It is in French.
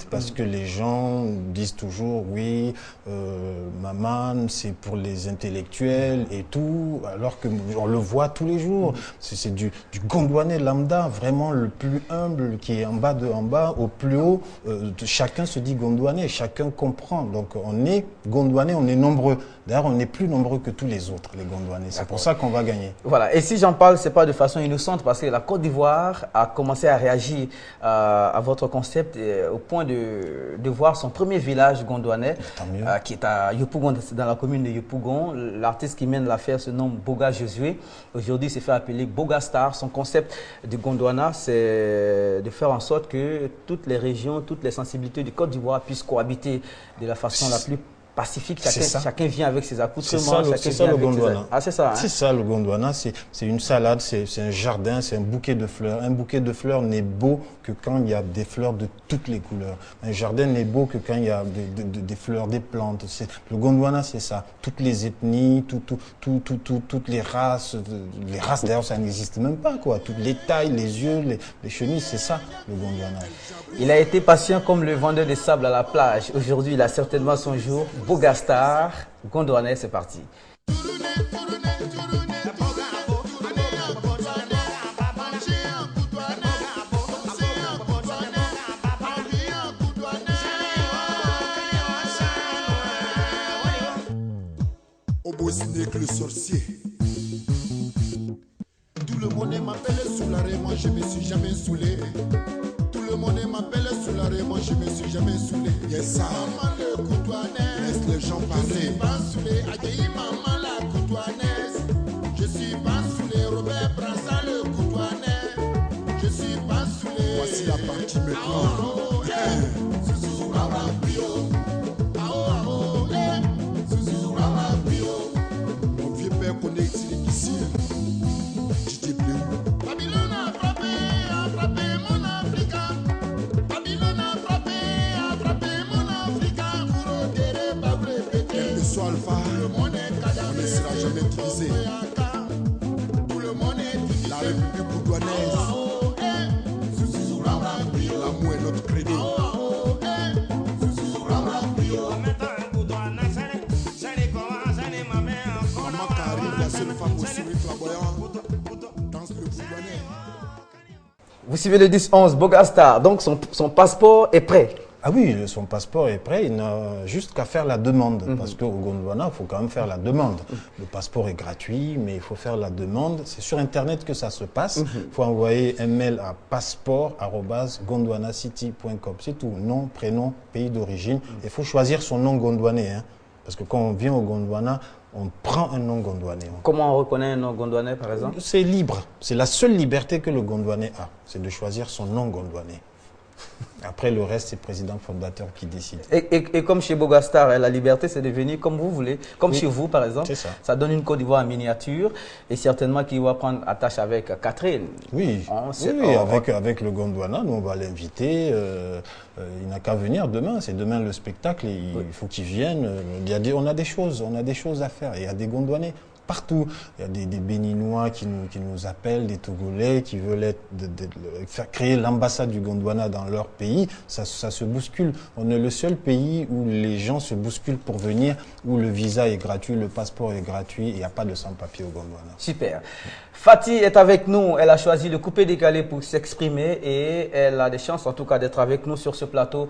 parce que les gens disent toujours, oui, Maman, c'est pour les intellectuels et tout, alors qu'on le voit tous les jours. C'est du Gondwanais lambda, vraiment le plus humble, qui est en bas, au plus haut. Chacun se dit Gondwanais, chacun comprend. Donc on est Gondwanais, on est nombreux. D'ailleurs, on est plus nombreux que tous les autres, les Gondwanais. C'est pour ça qu'on va gagner. Voilà. Et si j'en parle, c'est pas de façon innocente, parce que la Côte d'Ivoire a commencé à réagir à votre concept au point de voir son premier village gondwanais, qui est à Yopougon, dans la commune de Yopougon. L'artiste qui mène l'affaire se nomme Boga Josué. Aujourd'hui, il s'est fait appeler Boga Star. Son concept du Gondwana, c'est de faire en sorte que toutes les régions, toutes les sensibilités du Côte d'Ivoire puissent cohabiter de la façon la plus pacifique. Chacun vient avec ses accoutrements. C'est ça le Gondwana. Ah, c'est ça. Hein? C'est ça le Gondwana. C'est une salade, c'est un jardin, c'est un bouquet de fleurs. Un bouquet de fleurs n'est beau que quand il y a des fleurs de toutes les couleurs. Un jardin n'est beau que quand il y a des fleurs, des plantes. Le Gondwana, c'est ça. Toutes les ethnies, toutes les races. Les races, d'ailleurs, ça n'existe même pas, quoi. Toutes les tailles, les yeux, les chemises, c'est ça, le Gondwana. Il a été patient comme le vendeur de sable à la plage. Aujourd'hui, il a certainement son jour. Boga Star, Gondwanais, c'est parti. Au beau ciné que le sorcier. Tout le monde m'appelle Soularé, moi je me suis jamais saoulé. Tout le monde m'appelle Soularé, moi je me suis jamais saoulé. Yes, ça. Maman le Coutouanaise, laisse les gens parler. Je suis pas saoulé, Adjaï maman la Coutouanaise. Je suis pas saoulé, Robert Brassa le Coutouanais. Je suis pas saoulé. Voici la partie maintenant. Mon vieux père connaît ici difficile. DJ Bleu. Babylone a frappé mon Africa. Babylone a frappé mon Africa. Quel que soit Alpha, on ne sera jamais utilisé. La République bourgoinaise. L'amour est notre credo. Vous suivez le 10-11, Boga Star, donc son passeport est prêt. Ah oui, son passeport est prêt, il n'a juste qu'à faire la demande. Parce qu'au Gondwana, il faut quand même faire la demande. Le passeport est gratuit, mais il faut faire la demande. C'est sur Internet que ça se passe. Il faut envoyer un mail à passeport@gondwanacity.com. C'est tout, nom, prénom, pays d'origine. Il faut choisir son nom gondwanais. Hein. Parce que quand on vient au Gondwana, on prend un nom gondwanais. Comment on reconnaît un nom gondwanais, par exemple? C'est libre. C'est la seule liberté que le Gondwanais a. C'est de choisir son nom gondwanais. Après, le reste, c'est le président fondateur qui décide. Et comme chez Boga Star, la liberté, c'est de venir comme vous voulez. Comme chez vous, par exemple. C'est ça. Ça donne une Côte d'Ivoire en miniature. Et certainement qu'il va prendre attache avec Catherine. Oui, avec le Gondwana, nous, on va l'inviter. Il n'a qu'à venir demain. C'est demain le spectacle. Il faut qu'il vienne. On a des choses à faire. Il y a des Gondwanais partout. Il y a des Béninois qui nous appellent, des Togolais qui veulent faire créer l'ambassade du Gondwana dans leur pays. Ça se bouscule. On est le seul pays où les gens se bousculent pour venir, où le visa est gratuit, le passeport est gratuit, il n'y a pas de sans-papier au Gondwana. Super. Fatih est avec nous. Elle a choisi le coupé décalé pour s'exprimer et elle a des chances en tout cas d'être avec nous sur ce plateau.